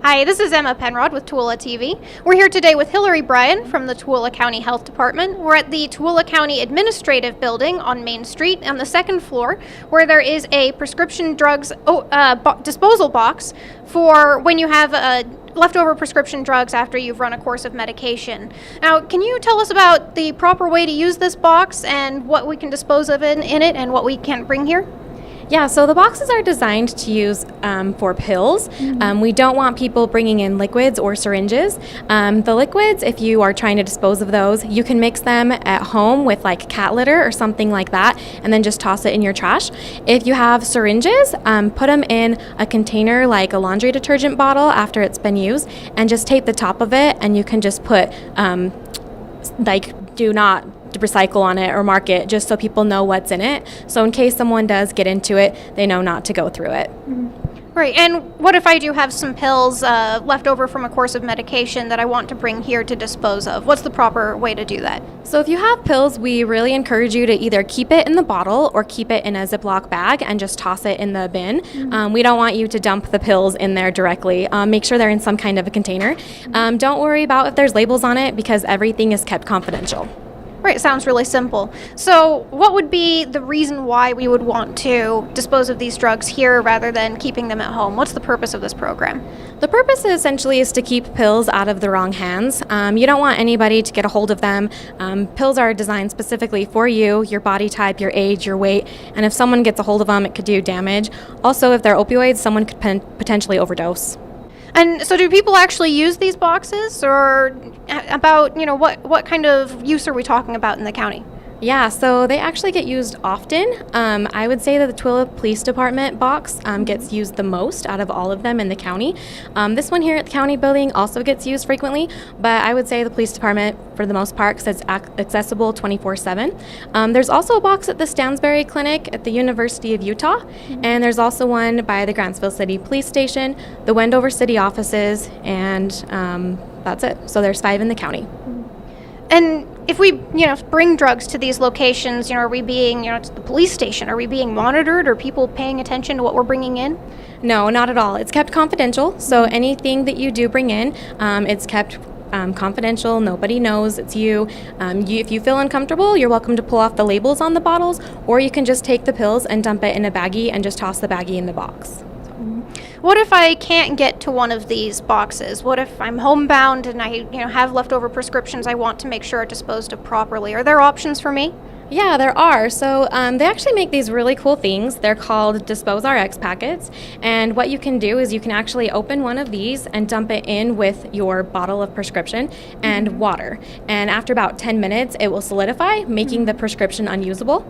Hi, this is Emma Penrod with TooeleTV. We're here today with Hillary Bryan from the Tooele County Health Dept. We're at the Tooele County Administrative Building on Main Street on the second floor, where there is a prescription drugs disposal box for when you have leftover prescription drugs after you've run a course of medication. Now, can you tell us about the proper way to use this box and what we can dispose of in it and what we can't bring here? Yeah, so the boxes are designed to use for pills. We don't want people bringing in liquids or syringes. The liquids, if you are trying to dispose of those, you can mix them at home with like cat litter or something like that, and then just toss it in your trash. If you have syringes, put them in a container like a laundry detergent bottle after it's been used, and just tape the top of it, and you can just put do not recycle on it or mark it, just so people know what's in it. So in case someone does get into it, they know not to go through it. Right, and what if I do have some pills left over from a course of medication that I want to bring here to dispose of? What's the proper way to do that? So if you have pills, we really encourage you to either keep it in the bottle or keep it in a Ziploc bag and just toss it in the bin. We don't want you to dump the pills in there directly. Make sure they're in some kind of a container. Don't worry about if there's labels on it, because everything is kept confidential. Right, sounds really simple. So what would be the reason why we would want to dispose of these drugs here rather than keeping them at home? What's the purpose of this program? The purpose essentially is to keep pills out of the wrong hands. You don't want anybody to get a hold of them. Pills are designed specifically for you, your body type, your age, your weight, and if someone gets a hold of them, it could do damage. Also, if they're opioids, someone could potentially overdose. And so do people actually use these boxes, or about, what kind of use are we talking about in the county? Yeah, so they actually get used often. I would say that the Tooele Police Department box gets used the most out of all of them in the county. This one here at the county building also gets used frequently, but I would say the police department for the most part, because it's accessible 24/7. There's also a box at the Stansbury Clinic at the University of Utah, and there's also one by the Grantsville City Police Station, the Wendover City offices, and that's it. So there's 5 in the county. And if we, bring drugs to these locations, are we being, to the police station, are we being monitored? Are people paying attention to what we're bringing in? No, not at all. It's kept confidential. So anything that you do bring in, it's kept confidential. Nobody knows it's you. If you feel uncomfortable, you're welcome to pull off the labels on the bottles, or you can just take the pills and dump it in a baggie and just toss the baggie in the box. What if I can't get to one of these boxes? What if I'm homebound and I have leftover prescriptions I want to make sure are disposed of properly? Are there options for me? Yeah, there are. So they actually make these really cool things. They're called Dispose RX packets. And what you can do is you can actually open one of these and dump it in with your bottle of prescription and water. And after about 10 minutes, it will solidify, making the prescription unusable.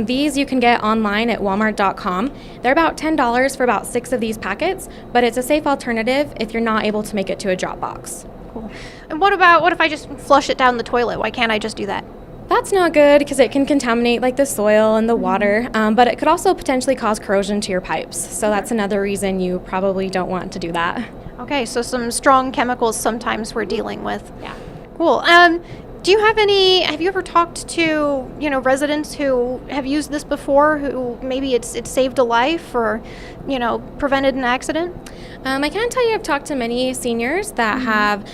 These you can get online at walmart.com. They're about $10 for about 6 of these packets, but it's a safe alternative if you're not able to make it to a drop box. Cool. And what if I just flush it down the toilet? Why can't I just do that? That's not good, because it can contaminate like the soil and the water, but it could also potentially cause corrosion to your pipes. So that's another reason you probably don't want to do that. Okay, so some strong chemicals sometimes we're dealing with. Yeah. Cool. Do you have you ever talked to, residents who have used this before, who maybe it's saved a life or, prevented an accident? I can tell you I've talked to many seniors that have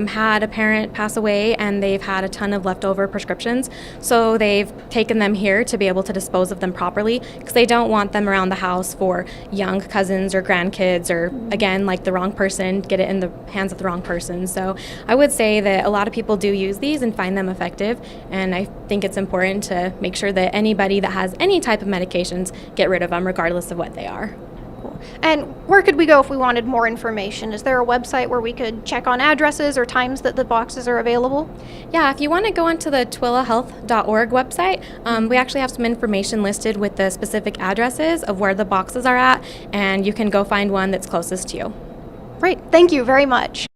had a parent pass away, and they've had a ton of leftover prescriptions. So they've taken them here to be able to dispose of them properly, because they don't want them around the house for young cousins or grandkids, or again, like the wrong person, get it in the hands of the wrong person. So I would say that a lot of people do use these and find them effective, and I think it's important to make sure that anybody that has any type of medications get rid of them regardless of what they are. And where could we go if we wanted more information? Is there a website where we could check on addresses or times that the boxes are available? Yeah, if you want to go onto the TooeleHealth.org website, we actually have some information listed with the specific addresses of where the boxes are at, and you can go find one that's closest to you. Great, thank you very much.